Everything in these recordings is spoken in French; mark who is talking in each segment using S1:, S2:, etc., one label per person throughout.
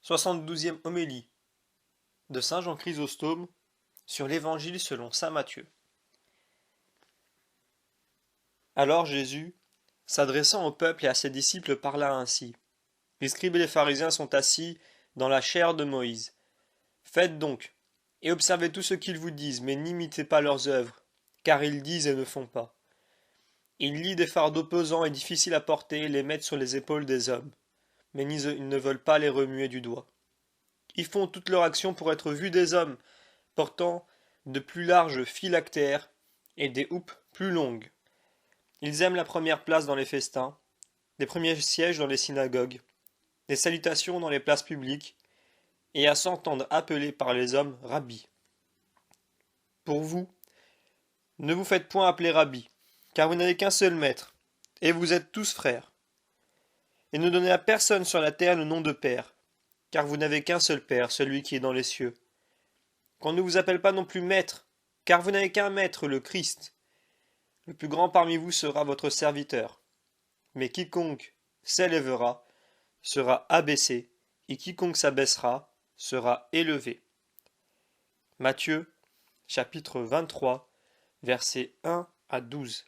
S1: 72e homélie de saint Jean Chrysostome sur l'Évangile selon saint Matthieu. Alors Jésus, s'adressant au peuple et à ses disciples, parla ainsi. Les scribes et les pharisiens sont assis dans la chaire de Moïse. Faites donc, et observez tout ce qu'ils vous disent, mais n'imitez pas leurs œuvres, car ils disent et ne font pas. Ils lient des fardeaux pesants et difficiles à porter et les mettent sur les épaules des hommes, mais ils ne veulent pas les remuer du doigt. Ils font toute leur action pour être vus des hommes, portant de plus larges phylactères et des houppes plus longues. Ils aiment la première place dans les festins, les premiers sièges dans les synagogues, les salutations dans les places publiques, et à s'entendre appeler par les hommes rabbi. Pour vous, ne vous faites point appeler rabbi, car vous n'avez qu'un seul maître, et vous êtes tous frères. Et ne donnez à personne sur la terre le nom de père, car vous n'avez qu'un seul Père, celui qui est dans les cieux. Qu'on ne vous appelle pas non plus maître, car vous n'avez qu'un maître, le Christ. Le plus grand parmi vous sera votre serviteur. Mais quiconque s'élèvera sera abaissé, et quiconque s'abaissera sera élevé. Matthieu, chapitre 23, versets 1 à 12.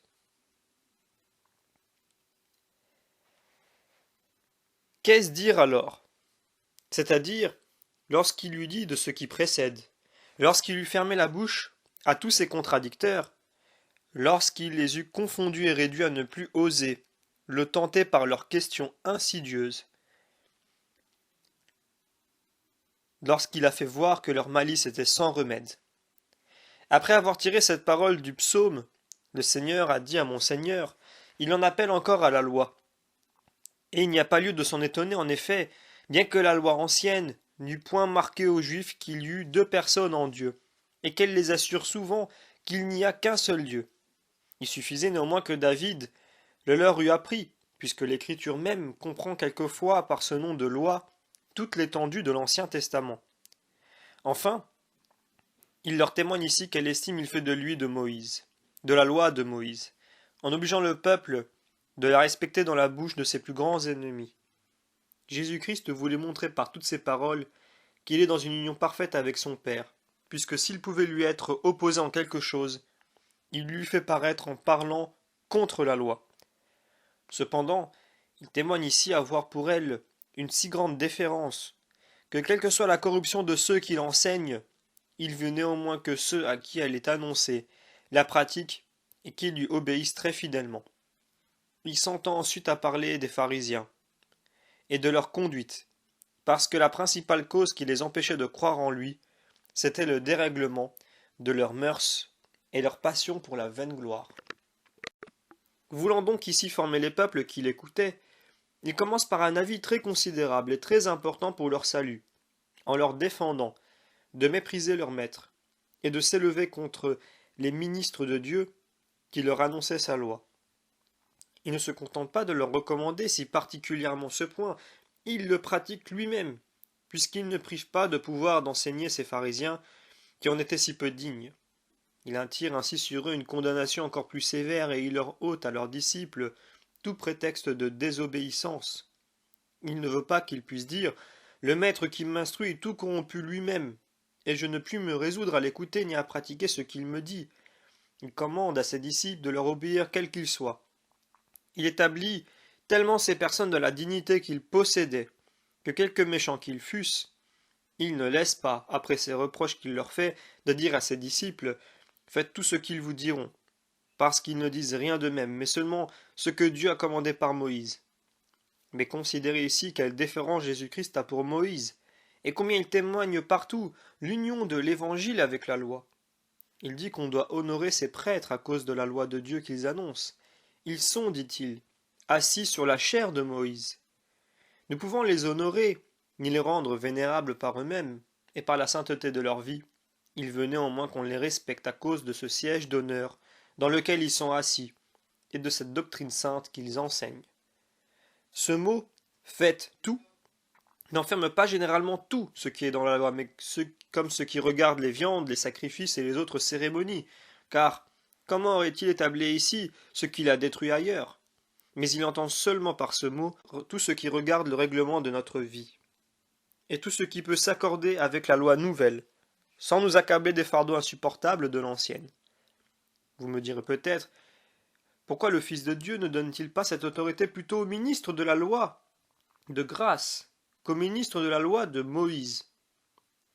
S1: Qu'est-ce dire alors? C'est-à-dire, lorsqu'il lui dit de ce qui précède, lorsqu'il lui fermait la bouche à tous ses contradicteurs, lorsqu'il les eut confondus et réduits à ne plus oser le tenter par leurs questions insidieuses, lorsqu'il a fait voir que leur malice était sans remède. Après avoir tiré cette parole du psaume, le Seigneur a dit à mon Seigneur, il en appelle encore à la loi. Et il n'y a pas lieu de s'en étonner, en effet, bien que la loi ancienne n'eût point marqué aux Juifs qu'il y eut deux personnes en Dieu, et qu'elle les assure souvent qu'il n'y a qu'un seul Dieu. Il suffisait néanmoins que David le leur eût appris, puisque l'Écriture même comprend quelquefois par ce nom de loi toute l'étendue de l'Ancien Testament. Enfin, il leur témoigne ici quelle estime il fait de lui de Moïse, de la loi de Moïse, en obligeant le peuple de la respecter dans la bouche de ses plus grands ennemis. Jésus-Christ voulait montrer par toutes ces paroles qu'il est dans une union parfaite avec son Père, puisque s'il pouvait lui être opposé en quelque chose, il lui fait paraître en parlant contre la loi. Cependant, il témoigne ici avoir pour elle une si grande déférence, que quelle que soit la corruption de ceux qui l'enseignent, il veut néanmoins que ceux à qui elle est annoncée la pratiquent et qui lui obéissent très fidèlement. Il s'entend ensuite à parler des pharisiens et de leur conduite, parce que la principale cause qui les empêchait de croire en lui, c'était le dérèglement de leurs mœurs et leur passion pour la vaine gloire. Voulant donc ici former les peuples qui l'écoutaient, il commence par un avis très considérable et très important pour leur salut, en leur défendant de mépriser leur maître et de s'élever contre les ministres de Dieu qui leur annonçaient sa loi. Il ne se contente pas de leur recommander si particulièrement ce point, il le pratique lui-même, puisqu'il ne prive pas de pouvoir d'enseigner ces pharisiens qui en étaient si peu dignes. Il attire ainsi sur eux une condamnation encore plus sévère et il leur ôte à leurs disciples tout prétexte de désobéissance. Il ne veut pas qu'ils puissent dire le maître qui m'instruit est tout corrompu lui-même, et je ne puis me résoudre à l'écouter ni à pratiquer ce qu'il me dit. Il commande à ses disciples de leur obéir quels qu'ils soient. Il établit tellement ces personnes de la dignité qu'ils possédaient, que quelque méchants qu'ils fussent, il ne laisse pas, après ces reproches qu'il leur fait, de dire à ses disciples faites tout ce qu'ils vous diront, parce qu'ils ne disent rien d'eux-mêmes, mais seulement ce que Dieu a commandé par Moïse. Mais considérez ici quelle déférence Jésus-Christ a pour Moïse, et combien il témoigne partout l'union de l'Évangile avec la loi. Il dit qu'on doit honorer ses prêtres à cause de la loi de Dieu qu'ils annoncent. Ils sont, dit-il, assis sur la chair de Moïse. Nous pouvons les honorer, ni les rendre vénérables par eux-mêmes, et par la sainteté de leur vie. Il veut néanmoins qu'on les respecte à cause de ce siège d'honneur dans lequel ils sont assis, et de cette doctrine sainte qu'ils enseignent. Ce mot « faites tout » n'enferme pas généralement tout ce qui est dans la loi, mais comme ce qui regarde les viandes, les sacrifices et les autres cérémonies, car comment aurait-il établi ici ce qu'il a détruit ailleurs? Mais il entend seulement par ce mot tout ce qui regarde le règlement de notre vie. et tout ce qui peut s'accorder avec la loi nouvelle, sans nous accabler des fardeaux insupportables de l'ancienne. Vous me direz peut-être, pourquoi le Fils de Dieu ne donne-t-il pas cette autorité plutôt au ministre de la loi de grâce qu'au ministre de la loi de Moïse?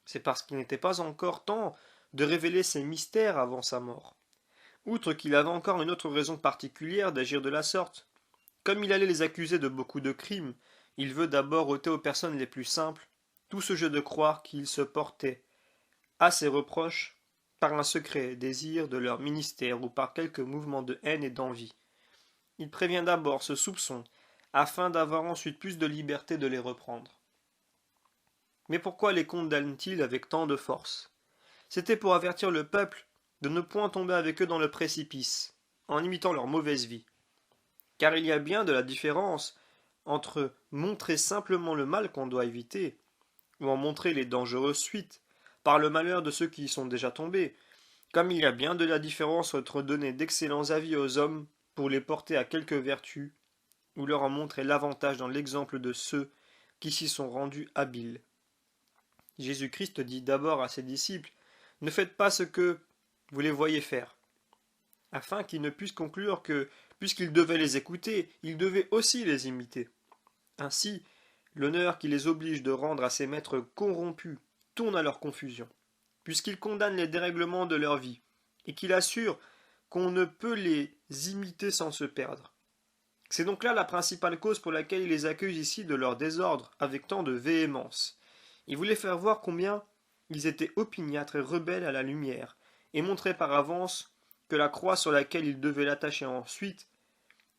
S1: C'est parce qu'il n'était pas encore temps de révéler ces mystères avant sa mort. Outre qu'il avait encore une autre raison particulière d'agir de la sorte, comme il allait les accuser de beaucoup de crimes, il veut d'abord ôter aux personnes les plus simples tout ce jeu de croire qu'ils se portaient à ses reproches par un secret désir de leur ministère ou par quelque mouvement de haine et d'envie. Il prévient d'abord ce soupçon, afin d'avoir ensuite plus de liberté de les reprendre. Mais pourquoi les condamne-t-il avec tant de force? C'était pour avertir le peuple de ne point tomber avec eux dans le précipice, en imitant leur mauvaise vie. Car il y a bien de la différence entre montrer simplement le mal qu'on doit éviter, ou en montrer les dangereuses suites, par le malheur de ceux qui y sont déjà tombés, comme il y a bien de la différence entre donner d'excellents avis aux hommes pour les porter à quelque vertu, ou leur en montrer l'avantage dans l'exemple de ceux qui s'y sont rendus habiles. Jésus-Christ dit d'abord à ses disciples, ne faites pas ce que vous les voyez faire, afin qu'ils ne puissent conclure que, puisqu'ils devaient les écouter, ils devaient aussi les imiter. Ainsi, l'honneur qui les oblige de rendre à ces maîtres corrompus tourne à leur confusion, puisqu'ils condamnent les dérèglements de leur vie, et qu'il assure qu'on ne peut les imiter sans se perdre. C'est donc là la principale cause pour laquelle il les accuse ici de leur désordre avec tant de véhémence. Il voulait faire voir combien ils étaient opiniâtres et rebelles à la lumière, et montrer par avance que la croix sur laquelle ils devaient l'attacher ensuite,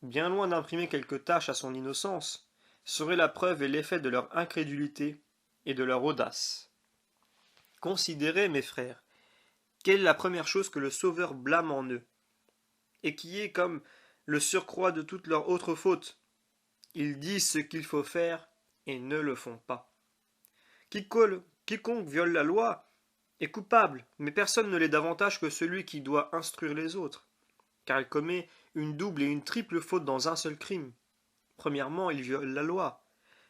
S1: bien loin d'imprimer quelque tache à son innocence, serait la preuve et l'effet de leur incrédulité et de leur audace. Considérez, mes frères, quelle est la première chose que le Sauveur blâme en eux, et qui est comme le surcroît de toutes leurs autres fautes. Ils disent ce qu'il faut faire et ne le font pas. Quiconque viole la loi est coupable, mais personne ne l'est davantage que celui qui doit instruire les autres, car il commet une double et une triple faute dans un seul crime. Premièrement, il viole la loi.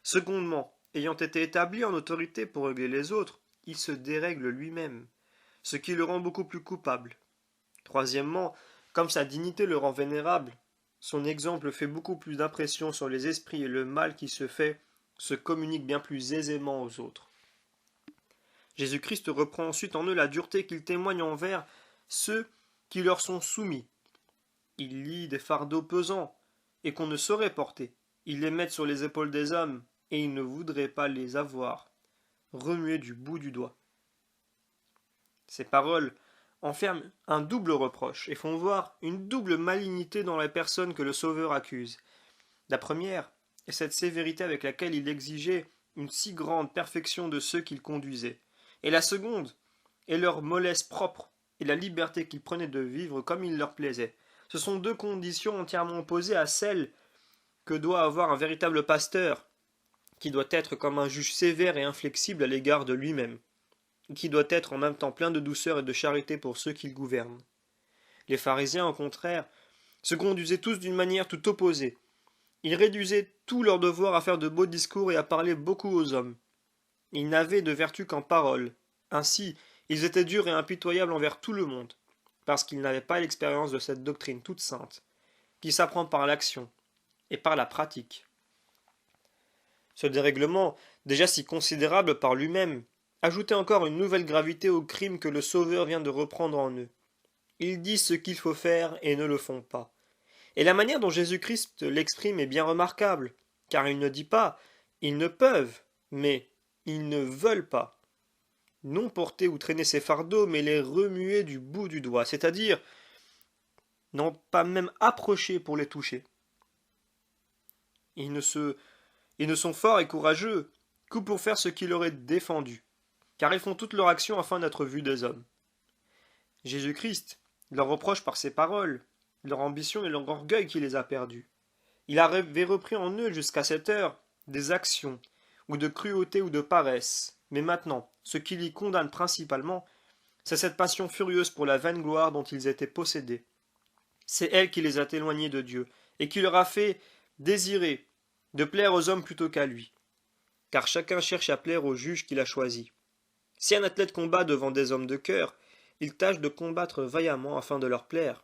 S1: Secondement, ayant été établi en autorité pour régler les autres, il se dérègle lui-même, ce qui le rend beaucoup plus coupable. Troisièmement, comme sa dignité le rend vénérable, son exemple fait beaucoup plus d'impression sur les esprits et le mal qui se fait se communique bien plus aisément aux autres. Jésus-Christ reprend ensuite en eux la dureté qu'ils témoignent envers ceux qui leur sont soumis. Ils lient des fardeaux pesants et qu'on ne saurait porter. Ils les mettent sur les épaules des hommes et ils ne voudraient pas les avoir remués du bout du doigt. Ces paroles enferment un double reproche et font voir une double malignité dans la personne que le Sauveur accuse. La première est cette sévérité avec laquelle il exigeait une si grande perfection de ceux qu'il conduisait, et la seconde est leur mollesse propre et la liberté qu'ils prenaient de vivre comme il leur plaisait. Ce sont deux conditions entièrement opposées à celles que doit avoir un véritable pasteur, qui doit être comme un juge sévère et inflexible à l'égard de lui-même, qui doit être en même temps plein de douceur et de charité pour ceux qu'il gouverne. Les pharisiens, au contraire, se conduisaient tous d'une manière tout opposée. Ils réduisaient tout leur devoir à faire de beaux discours et à parler beaucoup aux hommes. Ils n'avaient de vertu qu'en parole. Ainsi, ils étaient durs et impitoyables envers tout le monde, parce qu'ils n'avaient pas l'expérience de cette doctrine toute sainte, qui s'apprend par l'action et par la pratique. Ce dérèglement, déjà si considérable par lui-même, ajoutait encore une nouvelle gravité au crime que le Sauveur vient de reprendre en eux. Ils disent ce qu'il faut faire et ne le font pas. Et la manière dont Jésus-Christ l'exprime est bien remarquable, car il ne dit pas « ils ne peuvent », mais « ils ne veulent pas ». Non porter ou traîner ces fardeaux, mais les remuer du bout du doigt, c'est-à-dire n'en pas même approcher pour les toucher. Ils ne sont forts et courageux que pour faire ce qui leur est défendu, car ils font toute leur action afin d'être vus des hommes. Jésus-Christ leur reproche par ses paroles leur ambition et leur orgueil qui les a perdus. Il avait repris en eux jusqu'à cette heure des actions, ou de cruauté ou de paresse, mais maintenant, ce qui les condamne principalement, c'est cette passion furieuse pour la vaine gloire dont ils étaient possédés. C'est elle qui les a éloignés de Dieu, et qui leur a fait désirer de plaire aux hommes plutôt qu'à lui. car chacun cherche à plaire au juge qu'il a choisi. Si un athlète combat devant des hommes de cœur, il tâche de combattre vaillamment afin de leur plaire.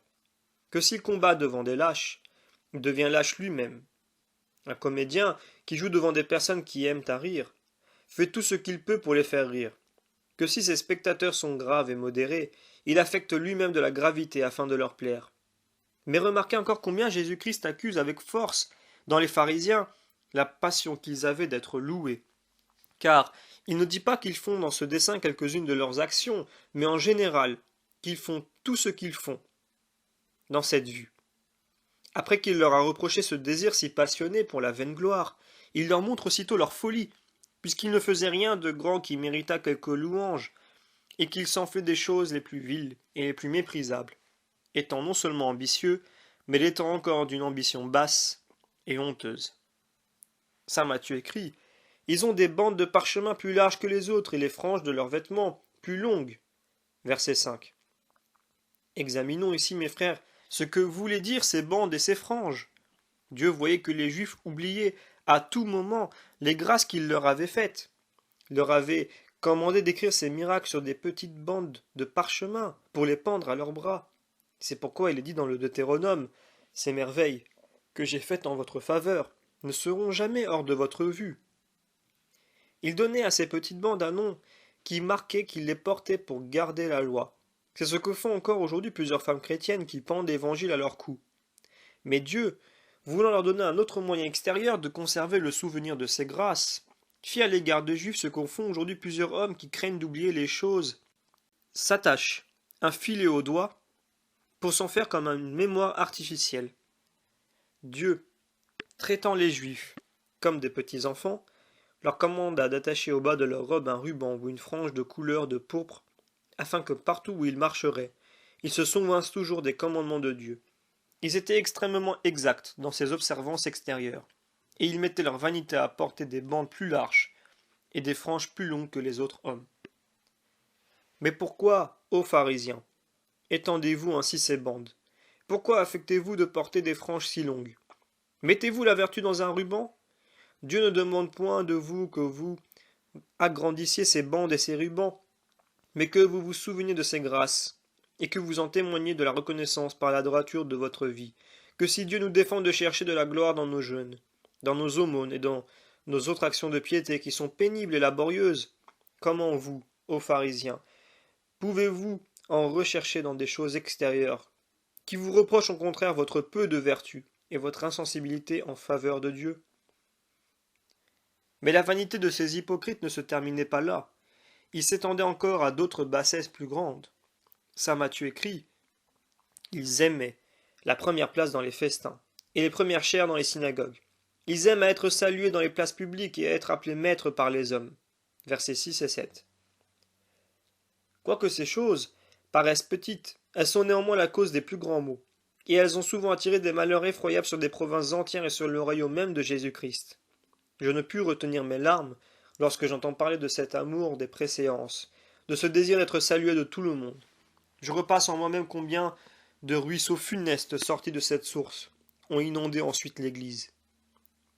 S1: Que s'il combat devant des lâches, il devient lâche lui-même. Un comédien qui joue devant des personnes qui aiment à rire fait tout ce qu'il peut pour les faire rire. Que si ses spectateurs sont graves et modérés, il affecte lui-même de la gravité afin de leur plaire. Mais remarquez encore combien Jésus-Christ accuse avec force dans les pharisiens la passion qu'ils avaient d'être loués. Car il ne dit pas qu'ils font dans ce dessein quelques-unes de leurs actions, mais en général, qu'ils font tout ce qu'ils font dans cette vue. Après qu'il leur a reproché ce désir si passionné pour la vaine gloire, il leur montre aussitôt leur folie, puisqu'ils ne faisaient rien de grand qui méritât quelque louange, et qu'ils s'enflaient des choses les plus viles et les plus méprisables, étant non seulement ambitieux, mais l'étant encore d'une ambition basse et honteuse. Saint Matthieu écrit: Ils ont des bandes de parchemin plus larges que les autres, et les franges de leurs vêtements plus longues. Verset 5. Examinons ici, mes frères, ce que voulaient dire ces bandes et ces franges. Dieu voyait que les Juifs oubliaient à tout moment les grâces qu'il leur avait faites. Il leur avait commandé d'écrire ces miracles sur des petites bandes de parchemin pour les pendre à leurs bras. C'est pourquoi il est dit dans le Deutéronome: Ces merveilles que j'ai faites en votre faveur ne seront jamais hors de votre vue. Il donnait à ces petites bandes un nom qui marquait qu'ils les portaient pour garder la loi. C'est ce que font encore aujourd'hui plusieurs femmes chrétiennes qui pendent l'Évangile à leur cou. Mais Dieu, voulant leur donner un autre moyen extérieur de conserver le souvenir de ses grâces, fit à l'égard des Juifs ce qu'en font aujourd'hui plusieurs hommes qui craignent d'oublier les choses, s'attachent un filet au doigt pour s'en faire comme une mémoire artificielle. Dieu, traitant les Juifs comme des petits enfants, leur commanda d'attacher au bas de leur robe un ruban ou une frange de couleur de pourpre, afin que partout où ils marcheraient, ils se souvinssent toujours des commandements de Dieu. Ils étaient extrêmement exacts dans ces observances extérieures, et ils mettaient leur vanité à porter des bandes plus larges et des franges plus longues que les autres hommes. Mais pourquoi, ô pharisiens, étendez-vous ainsi ces bandes? Pourquoi affectez-vous de porter des franges si longues? Mettez-vous la vertu dans un ruban? Dieu ne demande point de vous que vous agrandissiez ces bandes et ces rubans, mais que vous vous souveniez de ces grâces, et que vous en témoigniez de la reconnaissance par la droiture de votre vie, que si Dieu nous défend de chercher de la gloire dans nos jeûnes, dans nos aumônes et dans nos autres actions de piété qui sont pénibles et laborieuses, comment vous, ô pharisiens, pouvez-vous en rechercher dans des choses extérieures, qui vous reprochent au contraire votre peu de vertu et votre insensibilité en faveur de Dieu? Mais la vanité de ces hypocrites ne se terminait pas là. Il s'étendait encore à d'autres bassesses plus grandes. Saint Matthieu écrit: Ils aimaient la première place dans les festins, et les premières chaires dans les synagogues. Ils aiment à être salués dans les places publiques et à être appelés maîtres par les hommes. Versets 6 et 7. Quoique ces choses paraissent petites, elles sont néanmoins la cause des plus grands maux, et elles ont souvent attiré des malheurs effroyables sur des provinces entières et sur le royaume même de Jésus-Christ. Je ne pus retenir mes larmes lorsque j'entends parler de cet amour des préséances, de ce désir d'être salué de tout le monde. Je repasse en moi-même combien de ruisseaux funestes sortis de cette source ont inondé ensuite l'Église.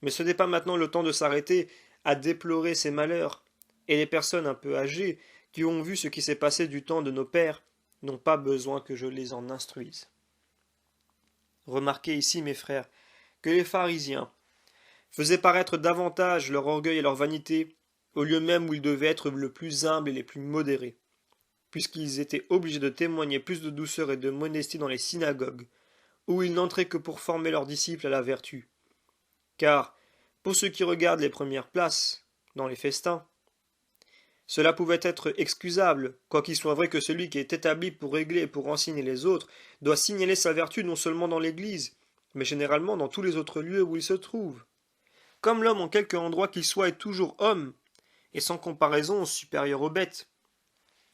S1: Mais ce n'est pas maintenant le temps de s'arrêter à déplorer ces malheurs, et les personnes un peu âgées qui ont vu ce qui s'est passé du temps de nos pères n'ont pas besoin que je les en instruise. Remarquez ici, mes frères, que les pharisiens faisaient paraître davantage leur orgueil et leur vanité au lieu même où ils devaient être le plus humbles et les plus modérés, puisqu'ils étaient obligés de témoigner plus de douceur et de modestie dans les synagogues, où ils n'entraient que pour former leurs disciples à la vertu. Car, pour ceux qui regardent les premières places, dans les festins, cela pouvait être excusable, quoiqu'il soit vrai que celui qui est établi pour régler et pour enseigner les autres doit signaler sa vertu non seulement dans l'Église, mais généralement dans tous les autres lieux où il se trouve. Comme l'homme en quelque endroit qu'il soit est toujours homme, et sans comparaison supérieur aux bêtes,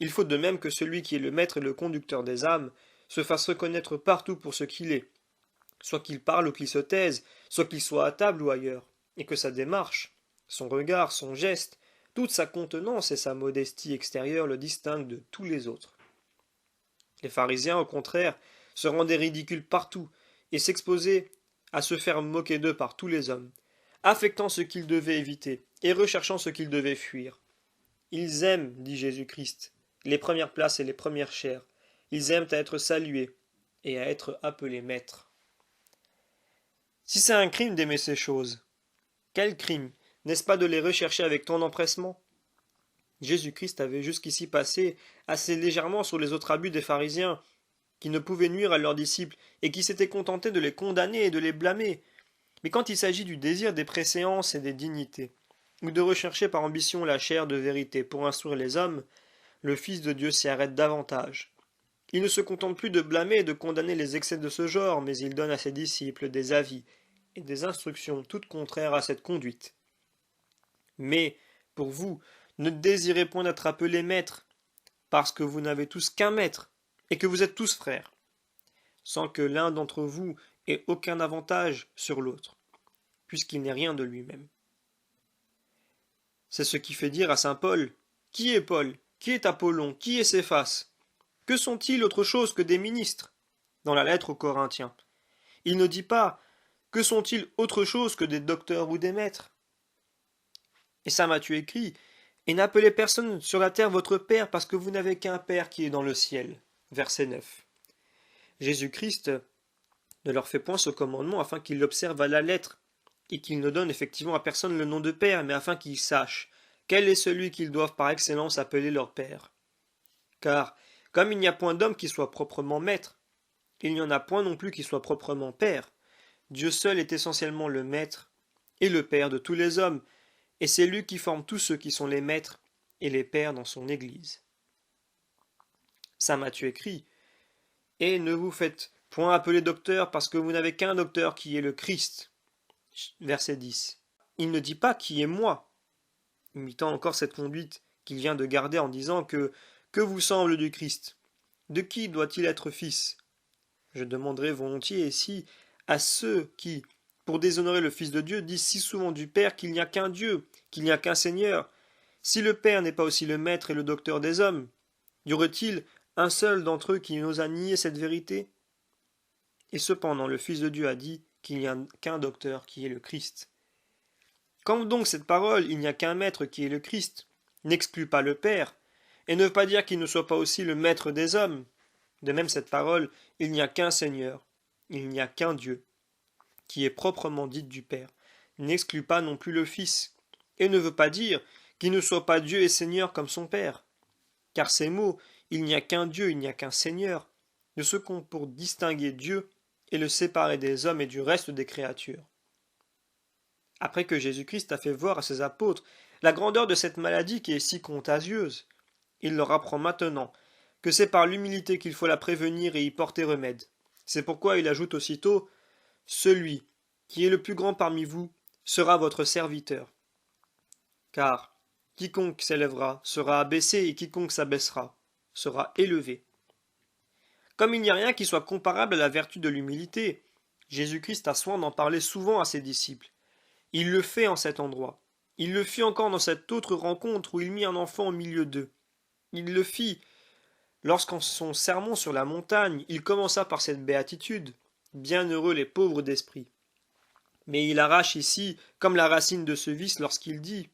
S1: il faut de même que celui qui est le maître et le conducteur des âmes se fasse reconnaître partout pour ce qu'il est, soit qu'il parle ou qu'il se taise, soit qu'il soit à table ou ailleurs, et que sa démarche, son regard, son geste, toute sa contenance et sa modestie extérieure le distinguent de tous les autres. Les pharisiens, au contraire, se rendaient ridicules partout, et s'exposaient à se faire moquer d'eux par tous les hommes, affectant ce qu'ils devaient éviter et recherchant ce qu'ils devaient fuir. Ils aiment, dit Jésus-Christ, les premières places et les premières chaires. Ils aiment à être salués et à être appelés maîtres. Si c'est un crime d'aimer ces choses, quel crime, n'est-ce pas de les rechercher avec tant d'empressement? Jésus-Christ avait jusqu'ici passé assez légèrement sur les autres abus des pharisiens, qui ne pouvaient nuire à leurs disciples et qui s'étaient contentés de les condamner et de les blâmer. Mais quand il s'agit du désir des préséances et des dignités, ou de rechercher par ambition la chair de vérité pour instruire les hommes, le Fils de Dieu s'y arrête davantage. Il ne se contente plus de blâmer et de condamner les excès de ce genre, mais il donne à ses disciples des avis et des instructions toutes contraires à cette conduite. Mais, pour vous, ne désirez point d'être appelés maîtres, parce que vous n'avez tous qu'un maître, et que vous êtes tous frères, sans que l'un d'entre vous ait aucun avantage sur l'autre, puisqu'il n'est rien de lui-même. C'est ce qui fait dire à saint Paul, qui est Paul, qui est Apollon, qui est Céphas? Que sont-ils autre chose que des ministres? Dans la lettre aux Corinthiens. Il ne dit pas, que sont-ils autre chose que des docteurs ou des maîtres? Et saint Matthieu écrit, et n'appelez personne sur la terre votre Père, parce que vous n'avez qu'un Père qui est dans le ciel. Verset 9. Jésus-Christ ne leur fait point ce commandement afin qu'ils l'observent à la lettre, et qu'ils ne donnent effectivement à personne le nom de Père, mais afin qu'ils sachent quel est celui qu'ils doivent par excellence appeler leur Père. Car, comme il n'y a point d'homme qui soit proprement maître, il n'y en a point non plus qui soit proprement Père. Dieu seul est essentiellement le Maître et le Père de tous les hommes, et c'est lui qui forme tous ceux qui sont les maîtres et les pères dans son Église. Saint Matthieu écrit, et ne vous faites point appeler docteur parce que vous n'avez qu'un docteur qui est le Christ. Verset 10. Il ne dit pas qui est moi, imitant encore cette conduite qu'il vient de garder en disant que vous semble du Christ? De qui doit-il être fils? Je demanderai volontiers ici à ceux qui, pour déshonorer le Fils de Dieu, disent si souvent du Père qu'il n'y a qu'un Dieu, qu'il n'y a qu'un Seigneur. Si le Père n'est pas aussi le Maître et le docteur des hommes, y aurait-il un seul d'entre eux qui n'osa nier cette vérité? Et cependant le Fils de Dieu a dit qu'il n'y a qu'un docteur qui est le Christ. Quand donc cette parole, il n'y a qu'un Maître qui est le Christ, n'exclut pas le Père, et ne veut pas dire qu'il ne soit pas aussi le Maître des hommes. De même cette parole, il n'y a qu'un Seigneur, il n'y a qu'un Dieu, qui est proprement dite du Père, n'exclut pas non plus le Fils, et ne veut pas dire qu'il ne soit pas Dieu et Seigneur comme son Père. Car ces mots, il n'y a qu'un Dieu, il n'y a qu'un Seigneur, ne se qu'ont pour distinguer Dieu et le séparer des hommes et du reste des créatures. Après que Jésus-Christ a fait voir à ses apôtres la grandeur de cette maladie qui est si contagieuse, il leur apprend maintenant que c'est par l'humilité qu'il faut la prévenir et y porter remède. C'est pourquoi il ajoute aussitôt « Celui qui est le plus grand parmi vous sera votre serviteur. » Car quiconque s'élèvera sera abaissé et quiconque s'abaissera sera élevé. Comme il n'y a rien qui soit comparable à la vertu de l'humilité, Jésus-Christ a soin d'en parler souvent à ses disciples. Il le fait en cet endroit. Il le fit encore dans cette autre rencontre où il mit un enfant au milieu d'eux. Il le fit lorsqu'en son sermon sur la montagne, il commença par cette béatitude. Bienheureux les pauvres d'esprit. Mais il arrache ici, comme la racine de ce vice, lorsqu'il dit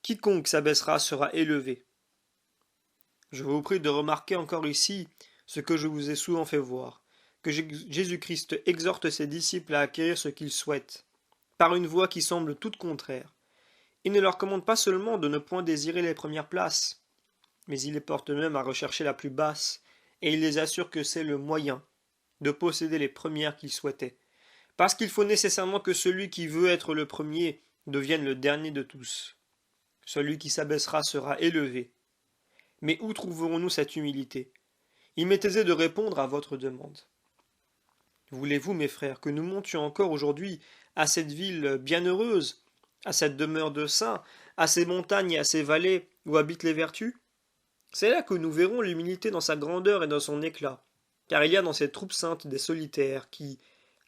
S1: quiconque s'abaissera sera élevé. Je vous prie de remarquer encore ici ce que je vous ai souvent fait voir, que Jésus-Christ exhorte ses disciples à acquérir ce qu'ils souhaitent, par une voie qui semble toute contraire. Il ne leur commande pas seulement de ne point désirer les premières places, mais il les porte même à rechercher la plus basse, et il les assure que c'est le moyen de posséder les premières qu'ils souhaitaient, parce qu'il faut nécessairement que celui qui veut être le premier devienne le dernier de tous. Celui qui s'abaissera sera élevé. Mais où trouverons-nous cette humilité? Il m'est aisé de répondre à votre demande. Voulez-vous, mes frères, que nous montions encore aujourd'hui à cette ville bienheureuse, à cette demeure de saints, à ces montagnes et à ces vallées où habitent les vertus? C'est là que nous verrons l'humilité dans sa grandeur et dans son éclat, car il y a dans ces troupes saintes des solitaires qui,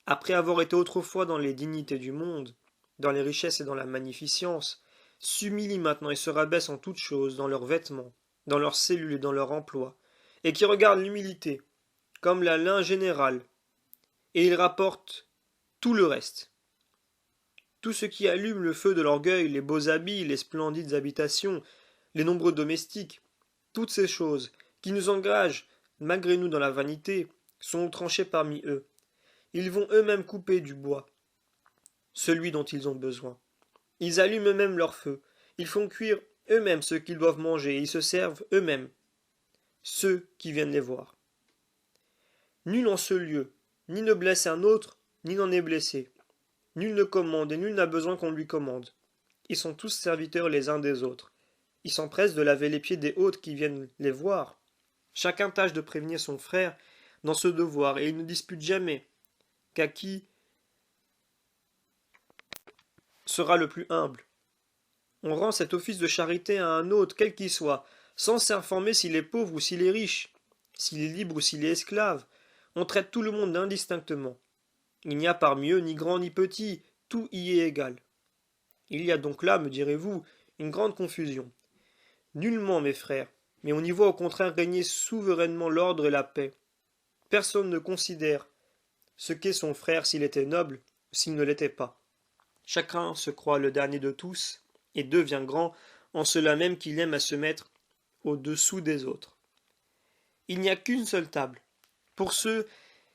S1: après avoir été autrefois dans les dignités du monde, dans les richesses et dans la magnificence, s'humilient maintenant et se rabaissent en toutes choses dans leurs vêtements, dans leurs cellules et dans leur emploi, et qui regardent l'humilité comme la lin générale, et ils rapportent tout le reste. tout ce qui allume le feu de l'orgueil, les beaux habits, les splendides habitations, les nombreux domestiques, toutes ces choses qui nous engagent, malgré nous dans la vanité, sont tranchées parmi eux. Ils vont eux-mêmes couper du bois, celui dont ils ont besoin. Ils allument eux-mêmes leur feu, ils font cuire eux-mêmes ce qu'ils doivent manger, et ils se servent eux-mêmes, ceux qui viennent les voir. Nul en ce lieu, ni ne blesse un autre, ni n'en est blessé. Nul ne commande, et nul n'a besoin qu'on lui commande. Ils sont tous serviteurs les uns des autres. Ils s'empressent de laver les pieds des hôtes qui viennent les voir. Chacun tâche de prévenir son frère dans ce devoir, et ils ne disputent jamais qu'à qui sera le plus humble. On rend cet office de charité à un autre, quel qu'il soit, sans s'informer s'il est pauvre ou s'il est riche, s'il est libre ou s'il est esclave. On traite tout le monde indistinctement. Il n'y a parmi eux ni grand ni petit, tout y est égal. Il y a donc là, me direz-vous, une grande confusion. Nullement, mes frères, mais on y voit au contraire régner souverainement l'ordre et la paix. Personne ne considère ce qu'est son frère s'il était noble ou s'il ne l'était pas. Chacun se croit le dernier de tous et devient grand en cela même qu'il aime à se mettre au-dessous des autres. Il n'y a qu'une seule table, pour ceux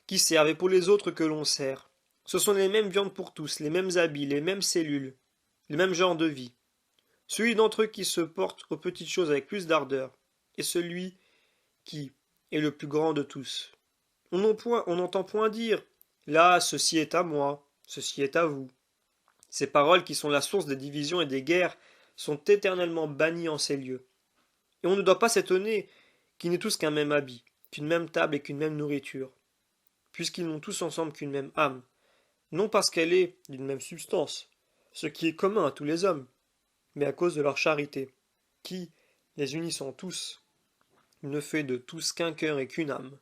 S1: qui servent et pour les autres que l'on sert. Ce sont les mêmes viandes pour tous, les mêmes habits, les mêmes cellules, les mêmes genres de vie. Celui d'entre eux qui se porte aux petites choses avec plus d'ardeur est celui qui est le plus grand de tous. On n'entend point dire là, ceci est à moi, ceci est à vous. Ces paroles qui sont la source des divisions et des guerres sont éternellement bannies en ces lieux. Et on ne doit pas s'étonner qu'ils n'aient tous qu'un même habit, qu'une même table et qu'une même nourriture, puisqu'ils n'ont tous ensemble qu'une même âme, non parce qu'elle est d'une même substance, ce qui est commun à tous les hommes, mais à cause de leur charité, qui, les unissant tous, ne fait de tous qu'un cœur et qu'une âme.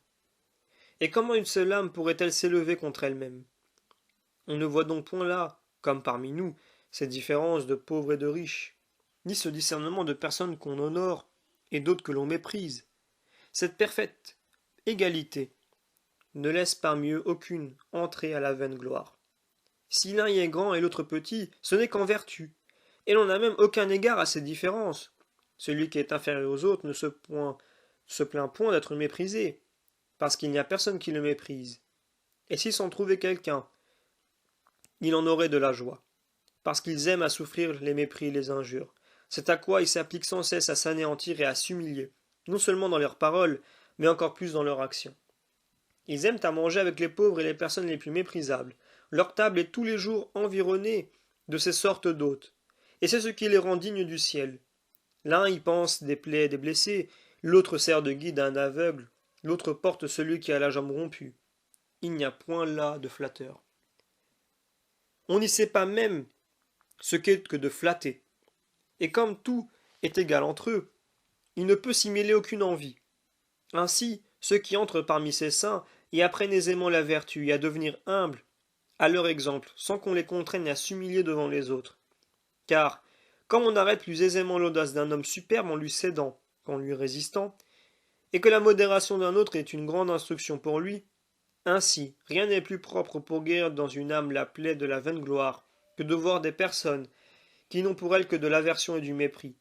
S1: Et comment une seule âme pourrait-elle s'élever contre elle-même? On ne voit donc point là, comme parmi nous, ces différences de pauvres et de riches, ni ce discernement de personnes qu'on honore et d'autres que l'on méprise. Cette parfaite égalité ne laisse parmi eux aucune entrée à la vaine gloire. Si l'un y est grand et l'autre petit, ce n'est qu'en vertu, et l'on n'a même aucun égard à ces différences. Celui qui est inférieur aux autres ne se plaint point d'être méprisé, parce qu'il n'y a personne qui le méprise. Et s'il s'en trouvait quelqu'un, il en aurait de la joie, parce qu'ils aiment à souffrir les mépris et les injures. C'est à quoi ils s'appliquent sans cesse à s'anéantir et à s'humilier, non seulement dans leurs paroles, mais encore plus dans leurs actions. Ils aiment à manger avec les pauvres et les personnes les plus méprisables. Leur table est tous les jours environnée de ces sortes d'hôtes, et c'est ce qui les rend dignes du ciel. L'un y pense des plaies des blessés, l'autre sert de guide à un aveugle, l'autre porte celui qui a la jambe rompue. Il n'y a point là de flatteur. On n'y sait pas même ce qu'est que de flatter. Et comme tout est égal entre eux, il ne peut s'y mêler aucune envie. Ainsi, ceux qui entrent parmi ces saints y apprennent aisément la vertu et à devenir humbles à leur exemple, sans qu'on les contraigne à s'humilier devant les autres. Car, comme on arrête plus aisément l'audace d'un homme superbe en lui cédant qu'en lui résistant, et que la modération d'un autre est une grande instruction pour lui, ainsi rien n'est plus propre pour guérir dans une âme la plaie de la vaine gloire que de voir des personnes qui n'ont pour elles que de l'aversion et du mépris.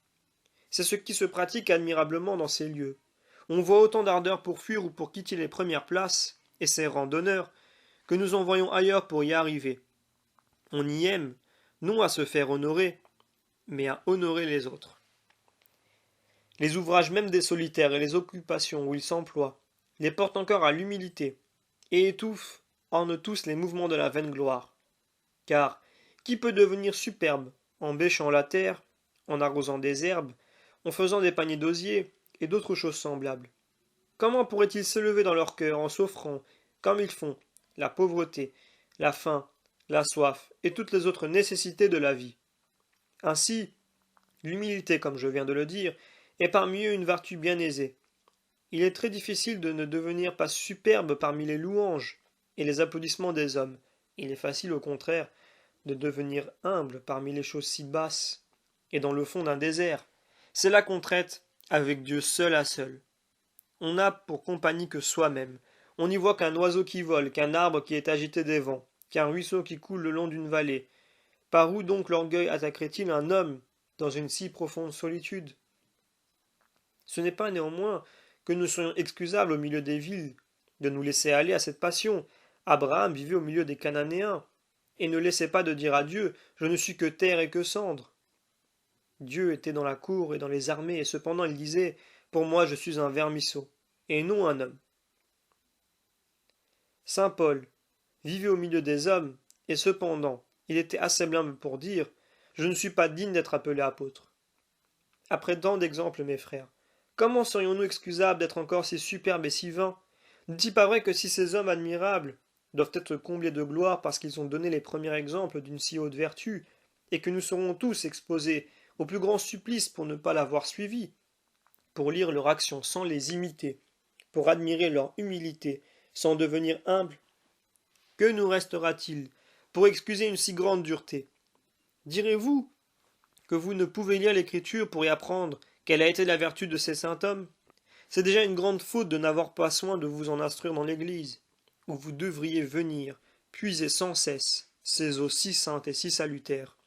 S1: C'est ce qui se pratique admirablement dans ces lieux. On voit autant d'ardeur pour fuir ou pour quitter les premières places, et ces rangs d'honneur, que nous en voyons ailleurs pour y arriver. On y aime, non à se faire honorer, mais à honorer les autres. Les ouvrages même des solitaires et les occupations où ils s'emploient les portent encore à l'humilité, et étouffent en eux tous les mouvements de la vaine gloire. Car qui peut devenir superbe en bêchant la terre, en arrosant des herbes, en faisant des paniers d'osier et d'autres choses semblables? Comment pourraient-ils s'élever dans leur cœur en s'offrant, comme ils font, la pauvreté, la faim, la soif et toutes les autres nécessités de la vie? Ainsi, l'humilité, comme je viens de le dire, est parmi eux une vertu bien aisée. Il est très difficile de ne devenir pas superbe parmi les louanges et les applaudissements des hommes. Il est facile, au contraire, de devenir humble parmi les choses si basses et dans le fond d'un désert. C'est là qu'on traite avec Dieu seul à seul. On n'a pour compagnie que soi-même. On n'y voit qu'un oiseau qui vole, qu'un arbre qui est agité des vents, qu'un ruisseau qui coule le long d'une vallée. Par où donc l'orgueil attaquerait-il un homme dans une si profonde solitude? Ce n'est pas néanmoins que nous soyons excusables au milieu des villes de nous laisser aller à cette passion. Abraham vivait au milieu des Cananéens, et ne laissait pas de dire à Dieu, je ne suis que terre et que cendre. Dieu était dans la cour et dans les armées, et cependant il disait, pour moi je suis un vermisseau, et non un homme. Saint Paul vivait au milieu des hommes, et cependant il était assez humble pour dire, je ne suis pas digne d'être appelé apôtre. Après tant d'exemples, mes frères, comment serions-nous excusables d'être encore si superbes et si vains? N'est-il pas vrai que si ces hommes admirables doivent être comblés de gloire parce qu'ils ont donné les premiers exemples d'une si haute vertu, et que nous serons tous exposés au plus grand supplice pour ne pas l'avoir suivi, pour lire leur action sans les imiter, pour admirer leur humilité sans devenir humble, que nous restera-t-il pour excuser une si grande dureté? Direz-vous que vous ne pouvez lire l'Écriture pour y apprendre quelle a été la vertu de ces saints hommes? C'est déjà une grande faute de n'avoir pas soin de vous en instruire dans l'Église, où vous devriez venir puiser sans cesse ces eaux si saintes et si salutaires.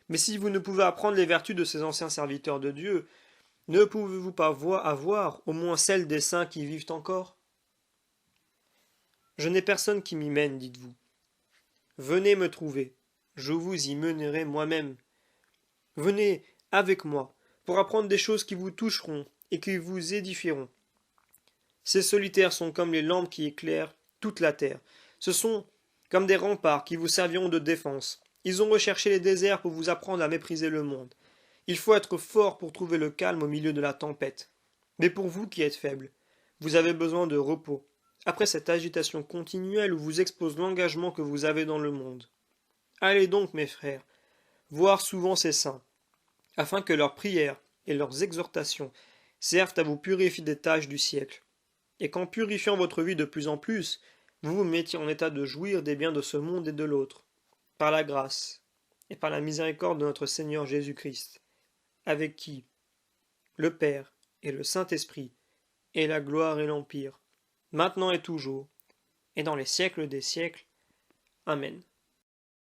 S1: Mais si vous ne pouvez apprendre les vertus de ces anciens serviteurs de Dieu, ne pouvez-vous pas avoir au moins celles des saints qui vivent encore? Je n'ai personne qui m'y mène, dites-vous. Venez me trouver, je vous y mènerai moi-même. Venez avec moi, pour apprendre des choses qui vous toucheront et qui vous édifieront. Ces solitaires sont comme les lampes qui éclairent toute la terre. Ce sont comme des remparts qui vous serviront de défense. Ils ont recherché les déserts pour vous apprendre à mépriser le monde. Il faut être fort pour trouver le calme au milieu de la tempête. Mais pour vous qui êtes faibles, vous avez besoin de repos, après cette agitation continuelle où vous expose l'engagement que vous avez dans le monde. Allez donc, mes frères, voir souvent ces saints, afin que leurs prières et leurs exhortations servent à vous purifier des tâches du siècle, et qu'en purifiant votre vie de plus en plus, vous vous mettiez en état de jouir des biens de ce monde et de l'autre, par la grâce et par la miséricorde de notre Seigneur Jésus-Christ, avec qui le Père et le Saint-Esprit et la gloire et l'empire, maintenant et toujours, et dans les siècles des siècles. Amen.